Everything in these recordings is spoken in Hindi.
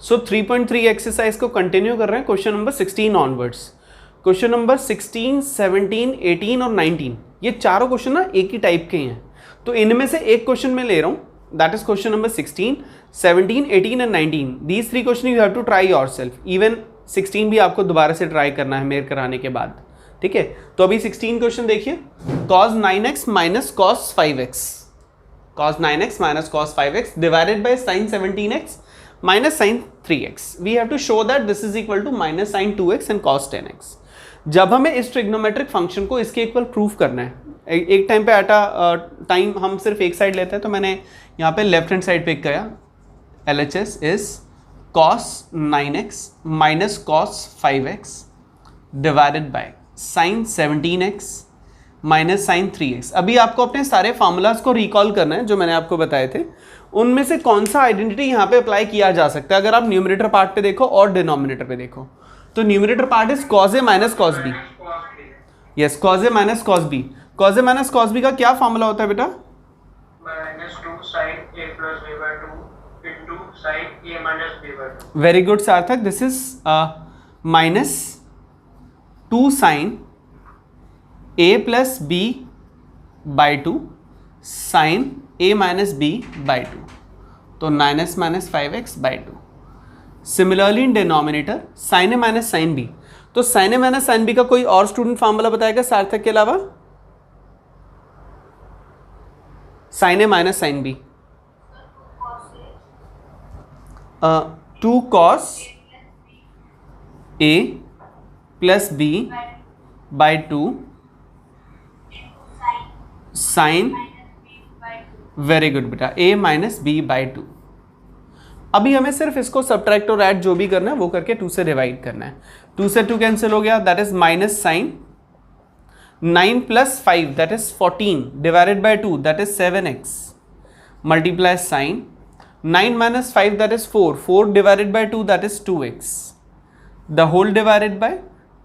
सो 3.3 एक्सरसाइज को कंटिन्यू कर रहे हैं question number 16 onwards. Question number 16, 17, 18 और 19 ये चारों क्वेश्चन ना एक ही टाइप के हैं, तो इनमें से एक क्वेश्चन मैं ले रहा हूँ, that is question number 16, 17, 18 and 19। These 3 question you have to try yourself. Even 16 भी आपको दोबारा से ट्राई करना है मेरे कराने के बाद, ठीक है। तो अभी 16 क्वेश्चन देखिए, cos 9x minus cos 5x, cos 9x minus cos 5x divided by sin 17x minus sin 3x। We have to show that this is equal to minus sin 2x and cos 10x। जब हमें इस ट्रिग्नोमेट्रिक फंक्शन को इसके इक्वल प्रूफ करना है, एक टाइम पे एट अ टाइम हम सिर्फ एक साइड लेते हैं, तो मैंने यहाँ पे लेफ्ट हैंड साइड पिक किया, LHS is cos 9x minus cos 5x divided by sin 17x minus sin 3x। अभी आपको अपने सारे फार्मूलाज को रिकॉल करना है जो मैंने आपको बताए थे, उनमें से कौन सा आइडेंटिटी यहाँ पे अप्लाई किया जा सकता है। अगर आप न्यूमरेटर पार्ट पे देखो और डिनोमिनेटर पे देखो, तो numerator part is cos a minus cos b। Yes, cos a minus cos b। cos a minus cos b का क्या फॉर्मूला होता है बेटा? -2 sin a plus b by 2 into sin a minus b by 2। Very good Sarthak, this is minus 2 sin a plus b by 2 sin a minus b by 2, तो 9x minus 5x by 2। Similarly in denominator sin a minus sin b, तो sin a minus sin b का कोई और स्टूडेंट फॉर्मूला बताएगा सार्थक के अलावा? sin a minus sin b 2 cos a plus b by 2 sin, very good बेटा, a माइनस b बाई 2। अभी हमें सिर्फ इसको सब्ट्रैक्ट और ऐड जो भी करना है वो करके 2 से डिवाइड करना है। 2 से 2 कैंसिल हो गया, that is minus sine 9 plus 5 that is 14 divided by 2 that is 7x multiply sine 9 minus 5 that is 4, 4 divided by 2 that is 2x the whole divided by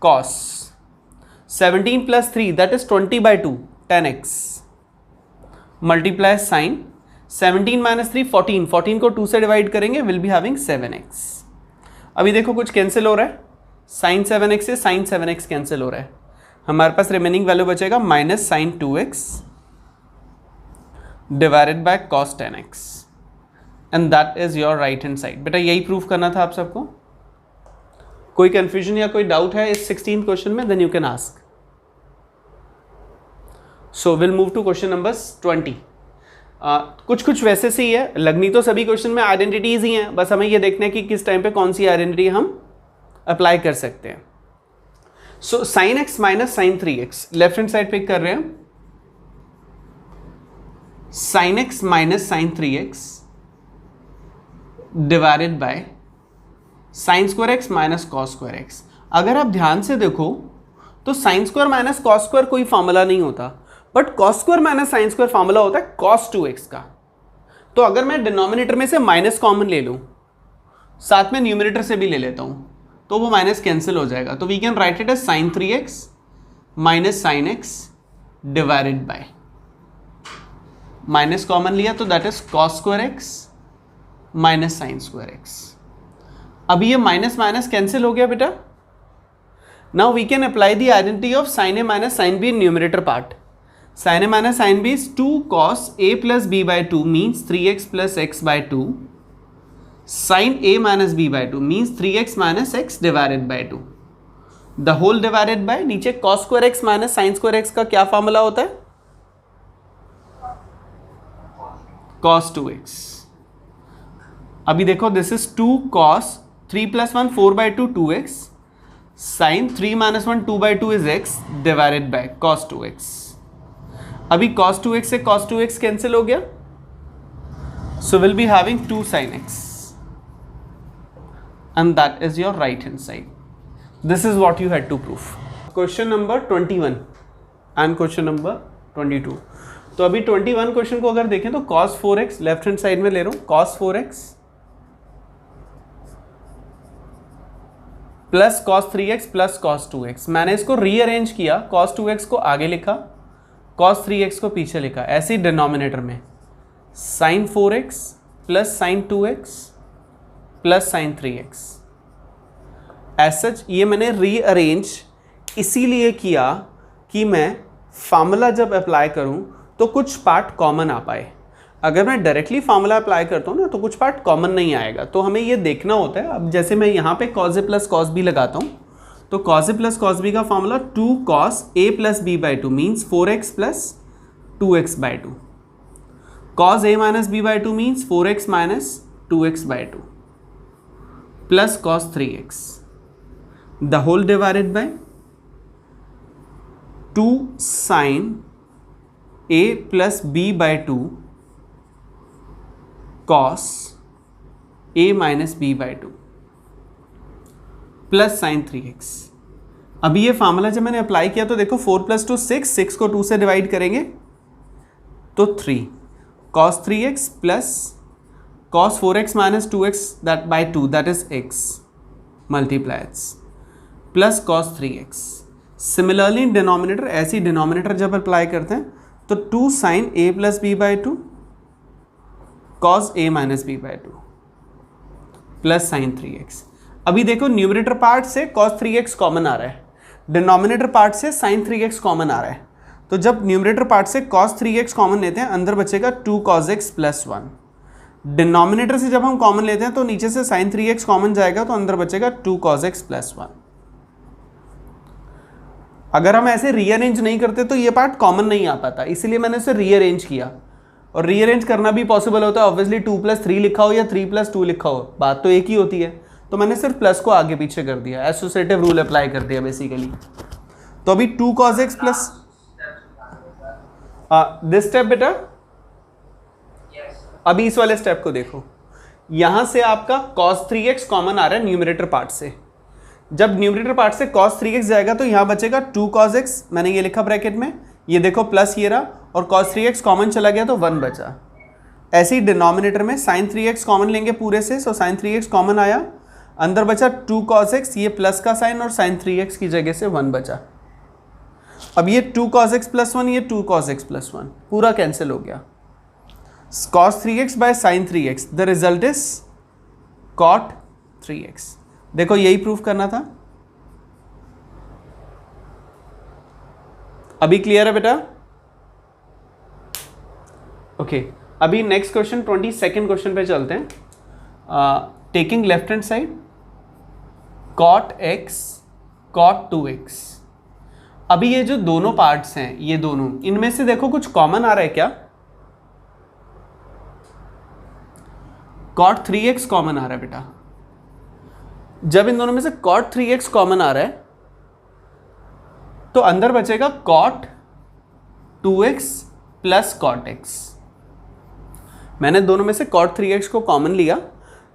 cos 17 plus 3 that is 20 by 2 10x multiply sine 17 minus 3 14, 14 को 2 से डिवाइड करेंगे, विल बी हैविंग 7x। अभी देखो कुछ कैंसिल हो रहा है, साइन 7x से साइन 7x कैंसिल हो रहा है, हमारे पास रिमेनिंग वैल्यू बचेगा minus sine 2x divided by cos 10x and that is your right hand side. बेटा यही प्रूफ करना था आप सबको। कोई कंफ्यूजन या कोई डाउट है इस 16th क्वेश्चन में? Then you can ask. So will move to question number 20। कुछ वैसे से ही है, लगनी तो सभी क्वेश्चन में आइडेंटिटीज ही हैं, बस हमें ये देखना है कि किस टाइम पे कौन सी आइडेंटिटी हम अप्लाई कर सकते हैं। So sine x minus sine 3x, left hand side pick कर रहे हैं, sine x minus sine 3x divided by sine square x minus cos square x। अगर आप ध्यान से देखो तो sine square minus cos square कोई फॉर्मूला नहीं होता, but cos square minus sine square formula होता है cos 2x का। तो अगर मैं डिनोमिनेटर में से माइनस कॉमन ले लूं, साथ में न्यूमरेटर से भी ले लेता हूं, तो वो माइनस कैंसिल हो जाएगा, तो we can write it as sine 3x minus sine x divided by, minus common लिया तो that is cos square x minus sine square x। अभी ये माइनस माइनस कैंसिल हो गया बेटा। Now we can apply the identity of sine a minus sine b in numerator part. sin a minus sin b is 2 cos a plus b by 2 means 3x plus x by 2. Sin a minus b by 2 means 3x minus x divided by 2. The whole divided by, नीचे cos square x minus sin square x का क्या फॉर्मूला होता है? cos 2x। अभी देखो this is 2 cos 3 plus 1 4 by 2 2x sin 3 minus 1 2 by 2 is x divided by cos 2x। अभी cos 2x से cos 2x कैंसिल हो गया, so will be having 2 sin x and that is your right hand side. This is what you had to proof. Question number 21 and question number 22। तो अभी 21 क्वेश्चन को अगर देखें तो cos 4x left hand side में ले रहा हूं, cos 4x plus cos 3x plus cos 2x। मैंने इसको रीअरेंज किया, cos 2x को आगे लिखा, cos 3x को पीछे लिखा। ऐसे ही डिनोमिनेटर में sin 4x plus sin 2x plus sine 3x। As such ये मैंने रीअरेंज इसीलिए किया कि मैं फार्मूला जब अप्लाई करूं तो कुछ पार्ट कॉमन आ पाए। अगर मैं डायरेक्टली फार्मूला अप्लाई करता हूँ ना तो कुछ पार्ट कॉमन नहीं आएगा, तो हमें ये देखना होता है। अब जैसे मैं यहाँ पे cos a plus cos b लगाता हूँ, तो cos a plus cos b का formula 2 cos a plus b by 2 means 4x plus 2x by 2, cos a minus b by 2 means 4x minus 2x by 2 plus cos 3x the whole divided by 2 sin a plus b by 2 cos a minus B by 2 plus sine 3x। अभी ये फार्मूला जब मैंने अप्लाई किया तो देखो 4 प्लस 2 6 को 2 से डिवाइड करेंगे तो 3 cos 3x plus cos 4x minus 2x that by 2 that is x multiplies plus cos 3x। Similarly denominator, ऐसी डिनोमिनेटर जब अप्लाई करते हैं तो 2 sine a plus B by 2 cos a minus B by 2 plus sine 3x। अभी देखो न्यूमरेटर पार्ट से cos 3x कॉमन आ रहा है, डिनोमिनेटर पार्ट से sin 3x कॉमन आ रहा है, तो जब न्यूमरेटर पार्ट से cos 3x कॉमन लेते हैं अंदर बचेगा 2 cos x प्लस 1। डिनोमिनेटर से जब हम कॉमन लेते हैं तो नीचे से sin 3x कॉमन जाएगा तो अंदर बचेगा 2 cos x प्लस 1। अगर हम ऐसे रीअरेंज नहीं करते तो ये पार्ट कॉमन नहीं आ पाता, इसीलिए मैंने इसे रीअरेंज किया। और रीअरेंज करना भी पॉसिबल होता है, ऑब्वियसली 2 प्लस 3 लिखा हो या 3 प्लस 2 लिखा हो, बात तो एक ही होती है, तो मैंने सिर्फ प्लस को आगे पीछे कर दिया, एसोसिएटिव रूल अप्लाई कर दिया बेसिकली। तो अभी 2 cos x plus this step बेटा, अभी इस वाले स्टेप को देखो, यहां से आपका cos 3x कॉमन आ रहा है न्यूमरेटर पार्ट से। जब न्यूमरेटर पार्ट से cos 3x जाएगा तो यहां बचेगा 2 cos x, मैंने ये लिखा ब्रैकेट में, ये देखो प्लस ये रहा, और cos 3x कॉमन चला गया तो 1 बचा। ऐसे ही डिनोमिनेटर में sin 3x कॉमन लेंगे पूरे से, सो sin 3x कॉमन आया, अंदर बचा 2 cos x, ये प्लस का साइन और sin 3x की जगह से 1 बचा। अब ये 2 cos x प्लस 1, ये 2 cos x प्लस 1 पूरा कैंसिल हो गया। cos 3x by sin 3x the result is cot 3x। देखो यही प्रूफ करना था। अभी क्लियर है बेटा? ओके अभी नेक्स्ट क्वेश्चन 22nd क्वेश्चन पे चलते हैं। Taking left hand side cot x cot 2x। अभी ये जो दोनों पार्ट्स हैं, ये दोनों, इनमें से देखो कुछ कॉमन आ रहा है क्या? cot 3x कॉमन आ रहा है बेटा। जब इन दोनों में से cot 3x कॉमन आ रहा है तो अंदर बचेगा cot 2x plus cot x। मैंने दोनों में से cot 3x को कॉमन लिया,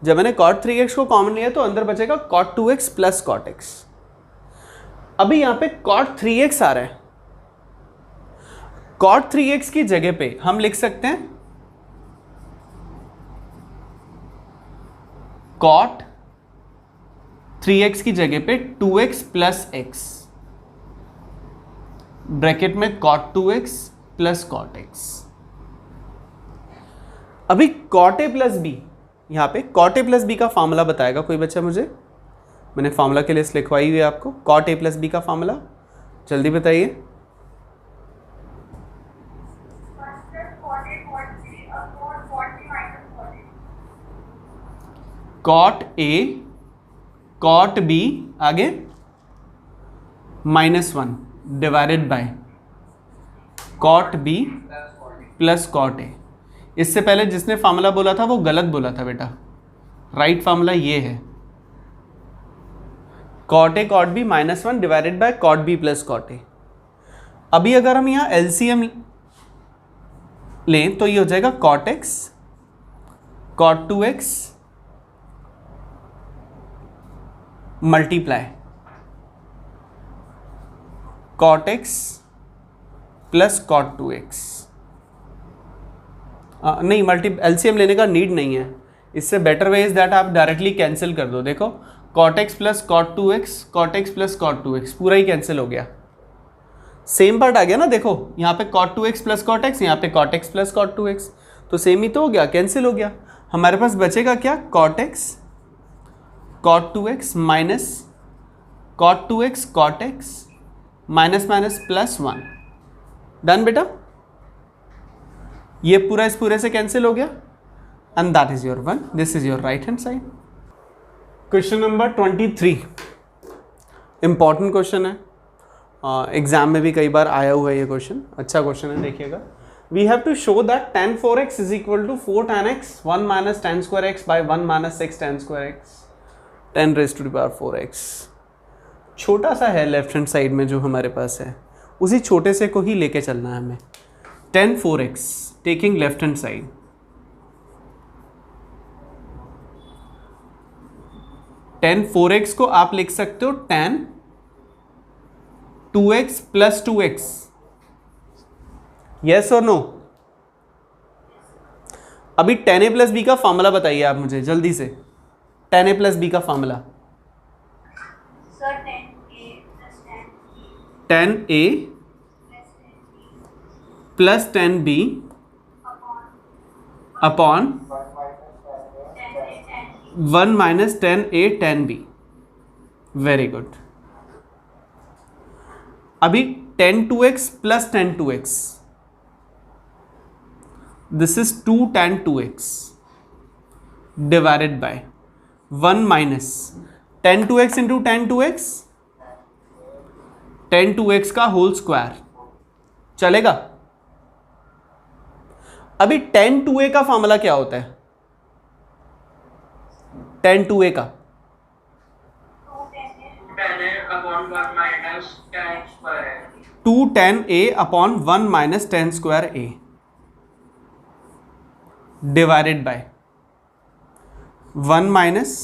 जब मैंने cot 3x को कॉमन लिया तो अंदर बचेगा cot 2x plus cot x। अभी यहां पे cot 3x आ रहा है, cot 3x की जगह पे हम लिख सकते हैं cot 3x की जगह पे 2x प्लस x, ब्रैकेट में cot 2x plus cot x। अभी cot a प्लस b, यहाँ पे cot a प्लस b का फार्मूला बताएगा कोई बच्चा मुझे? मैंने फार्मूला की लिस्ट लिखवाई हुई है आपको, cot a प्लस b का फार्मूला जल्दी बताइए। cot a cot b आगे -1 divided by cot b plus cot a। इससे पहले जिसने फार्मूला बोला था वो गलत बोला था बेटा, राइट फार्मूला ये है cot a cot b -1 divided by cot b plus cot a। अभी अगर हम यहाँ LCM लें तो ये हो जाएगा cot x cot 2x multiply cot x plus cot 2x। नहीं, LCM लेने का नीड नहीं है, इससे बेटर वे इज दैट आप डायरेक्टली कैंसिल कर दो। देखो cot x plus cot 2x cot x plus cot 2x पूरा ही कैंसिल हो गया, सेम पार्ट आ गया ना। देखो यहाँ पे cot 2x plus cot x, यहाँ पे cot x plus cot 2x, तो सेम ही तो हो गया, कैंसिल हो गया। हमारे पास बचेगा क्या? cot x cot 2x minus cot 2x cot x minus minus plus 1। Done बेटा, ये पूरा इस पूरे से कैंसिल हो गया and that is your 1। This is your right hand side. Question number 23 important question है, एग्जाम में भी कई बार आया हुआ है ये क्वेश्चन, अच्छा क्वेश्चन है, देखिएगा। We have to show that tan 4x is equal to 4 tan x 1 minus tan square x by 1 minus 6 tan square x 10 raised to the power 4x। छोटा सा है लेफ्ट हैंड साइड में जो हमारे पास है, उसी छोटे से को ही लेके चलना है हमें। tan 4x taking left hand side, tan 4x को आप लिख सकते हो tan 2x plus 2x, yes और नो। अभी tan a प्लस बी का फॉर्मूला बताइए आप मुझे जल्दी से, tan a प्लस बी का formula. tan a plus tan b upon 1 minus tan a tan b। Very good. अभी tan 2x plus tan 2x, this is 2 tan 2x divided by 1 minus tan 2x into tan 2x, tan 2x का होल स्क्वायर, चलेगा। अभी tan 2a का फॉर्मूला क्या होता है? tan 2a का 2 tan a upon 1 minus tan square a divided by 1 minus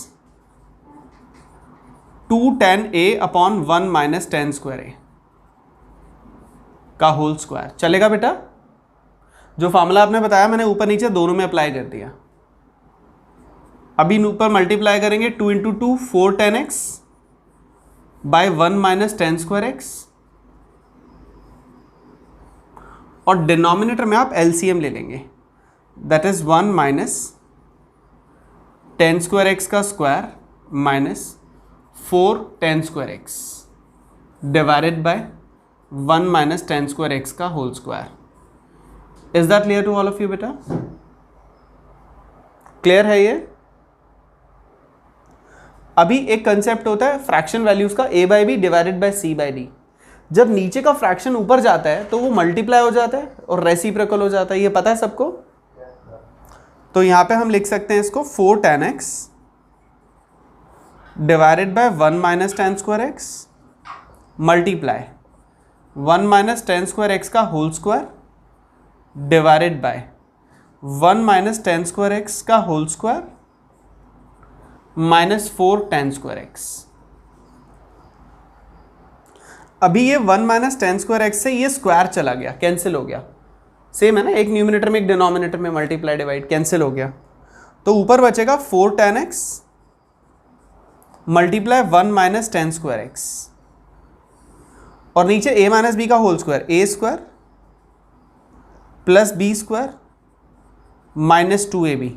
2 tan a upon 1 minus tan square a का होल स्क्वायर, चलेगा बेटा। जो फॉर्मूला आपने बताया मैंने ऊपर नीचे दोनों में अप्लाई कर दिया। अभी ऊपर मल्टीप्लाई करेंगे 2 into 2 4 tan x by 1 minus tan square x, और डिनोमिनेटर में आप एलसीएम ले लेंगे, that is 1 minus tan square x का square minus 4 tan square x divided by 1 minus tan square x का whole square. Is that clear to all of you बेटा? क्लियर है ये? अभी एक कंसेप्ट होता है फ्रैक्शन वैल्यूज का, a by B divided bye c by D. जब नीचे का फ्रैक्शन ऊपर जाता है तो वो मल्टीप्लाई हो जाता है और रेसिप्रोकल हो जाता है, ये पता है सबको। तो यहां पे हम लिख सकते हैं इसको 4 tan x divided by 1 minus tan square x multiply 1 minus tan square x का whole square divided by 1 minus tan square x का whole square minus 4 tan square x। अभी ये 1 माइनस tan स्क्वायर x से ये स्क्वायर चला गया, कैंसिल हो गया। सेम है ना, एक न्यूमिनेटर में एक डिनोमिनेटर में मल्टीप्लाई डिवाइड कैंसिल हो गया, तो ऊपर बचेगा 4 tan x multiply 1 minus tan square x, और नीचे a माइनस बी का whole square, a square plus B square minus 2ab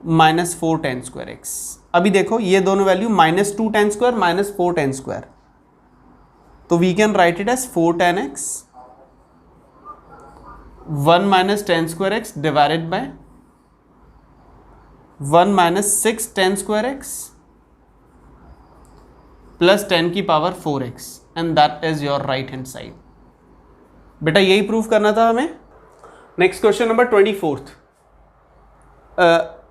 minus 4 tan square x। अभी देखो ये दोनों value minus 2 tan square minus 4 tan square, तो we can write it as 4 tan x 1 minus tan square x divided by 1 minus 6 tan square x plus 10 की power 4x, and that is your right hand side. बेटा यही प्रूव करना था हमें। नेक्स्ट क्वेश्चन नंबर 24,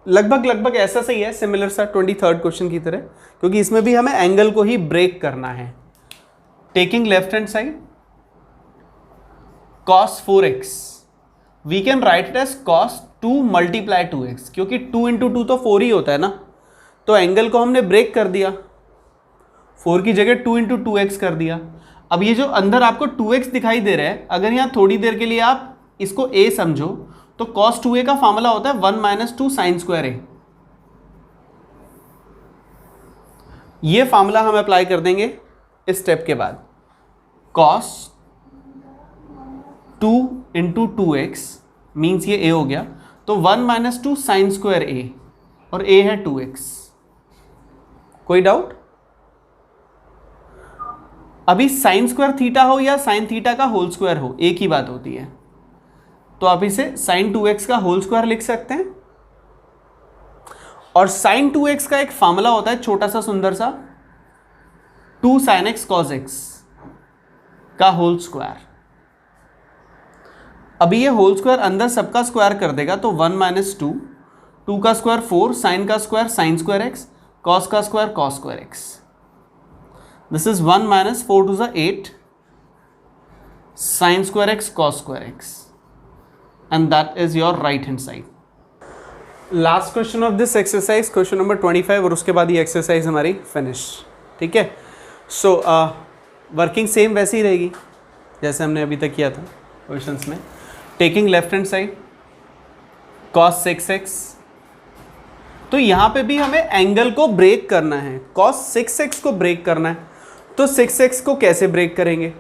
लगभग ऐसा सही है, सिमिलर सा 23rd क्वेश्चन की तरह, क्योंकि इसमें भी हमें एंगल को ही ब्रेक करना है। Taking left hand side cos 4x, we can write it as cos 2 multiply 2x, क्योंकि 2 इंटू 2 तो 4 ही होता है ना, तो एंगल को हमने ब्रेक कर दिया, 4 की जगह 2 इंटू 2x कर दिया। अब ये जो अंदर आपको 2x दिखाई दे रहा है, अगर यहाँ थोड़ी देर के लिए आप इसको a समझो तो cos 2a का फॉर्मूला होता है 1 माइनस 2 साइन स्क्वायर a। ये फॉर्मूला हम अप्लाई कर देंगे इस स्टेप के बाद, cos 2 इंटू 2x मीन्स ये a हो गया, तो 1 माइनस 2 साइन स्क्वायर a, और a है 2x, कोई डाउट? अभी साइन स्क्वायर थीटा हो या साइन थीटा का होल स्क्वायर हो, एक ही बात होती है। तो आप इसे साइन 2x का होल स्क्वायर लिख सकते हैं। और साइन 2x का एक फॉर्मूला होता है छोटा सा सुंदर सा, 2 sin x cos x का होल स्क्वायर। अभी ये होल स्क्वायर अंदर सबका स्क्वायर कर देगा, तो 1 माइनस 2, 2 का स्क्वायर 4, साइन का square sine square x, cos का square cos square x। This is 1 minus 4 to the 8 sine square x cos square x, and that is your right hand side. Last question of this exercise, question number 25, और उसके बाद ये एक्सरसाइज हमारी फिनिश। ठीक है, सो वर्किंग सेम वैसे ही रहेगी जैसे हमने अभी तक किया था क्वेश्चंस में। Taking left hand side cos 6x, तो यहाँ पे भी हमें एंगल को ब्रेक करना है, cos 6x को ब्रेक करना है। तो 6x को कैसे ब्रेक करेंगे?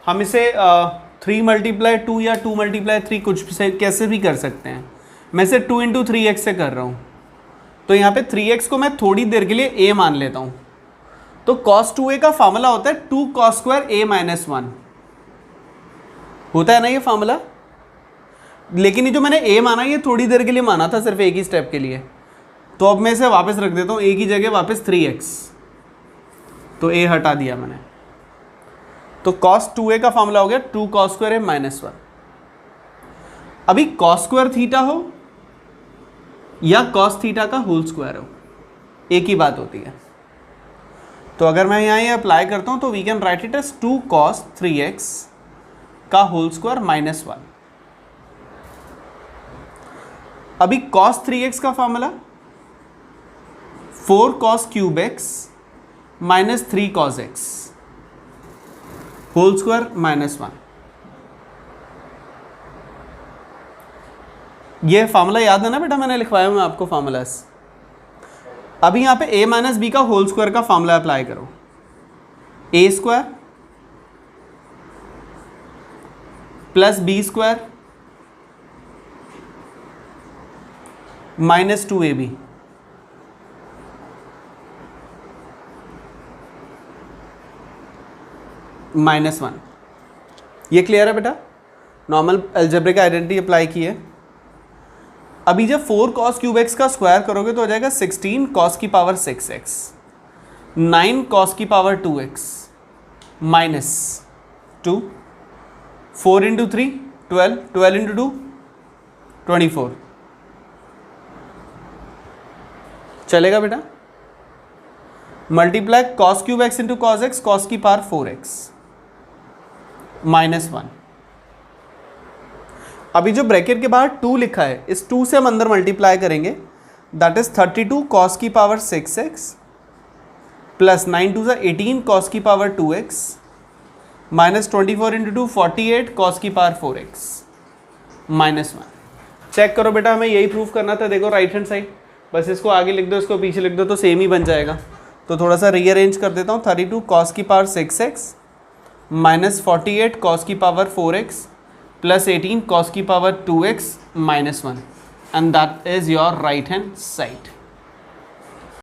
हम इसे 3 मल्टीप्लाई 2 या 2 मल्टीप्लाई 3 कुछ से कैसे भी कर सकते हैं। मैं इसे 2 इंटू 3x से कर रहा हूँ, तो यहाँ पे 3x को मैं थोड़ी देर के लिए a मान लेता हूँ। तो cos 2a का फार्मूला होता है 2 cos स्क्वायर a माइनस 1, होता है ना ये फार्मूला। लेकिन ये जो मैंने a माना ये थोड़ी देर के लिए माना था, सिर्फ एक ही स्टेप के लिए। तो अब मैं इसे वापस रख देता हूँ a की जगह वापस 3x, तो a हटा दिया मैंने। तो cos 2a का फार्मूला हो गया 2 cos स्क्वायर a माइनस 1। अभी cos स्क्वायर थीटा हो या cos थीटा का होल स्क्वायर हो, एक ही बात होती है। तो अगर मैं यहाँ ये अप्लाई करता हूँ तो we can write it as 2 cos 3x का होल स्क्वायर माइनस 1। अभी cos 3x का formula 4 cos cube x minus 3 cos x whole square minus 1। ये फॉर्मूला याद है ना बेटा, मैंने लिखवाया हूं मैं आपको फॉर्मूलास। अभी यहां पे a माइनस बी का होल स्क्वायर का फॉर्मूला अप्लाई करो, a square plus B square minus 2ab minus 1। ये क्लियर है बेटा? नॉर्मल अलजेब्रिक आइडेंटिटी अप्लाई की है। अभी जब 4 cos क्यूब x का स्क्वायर करोगे तो हो जाएगा 16 cos की पावर 6x, 9 cos की power 2x minus 2, 4 into 3 12, 12 into 2 24। चलेगा बेटा? Multiply cos cube x into cos x, cos की पावर 4x माइनस 1। अभी जो ब्रैकेट के बाहर 2 लिखा है, इस 2 से हम अंदर मल्टीप्लाई करेंगे, दैट इज 32 cos की power 6x plus 9 to the 18 cos की power 2x minus 24 into 2 48 cos की पावर 4x माइनस 1। चेक करो बेटा, हमें यही प्रूफ करना था। देखो राइट हैंड साइड, बस इसको आगे लिख दो, इसको पीछे लिख दो, तो सेम ही बन जाएगा। तो थोड़ा सा रीअरेंज कर देता हूँ, 32 cos की पावर 6x माइनस 48 cos की पावर 4x प्लस 18 cos की power 2x minus 1, and that is your right hand side.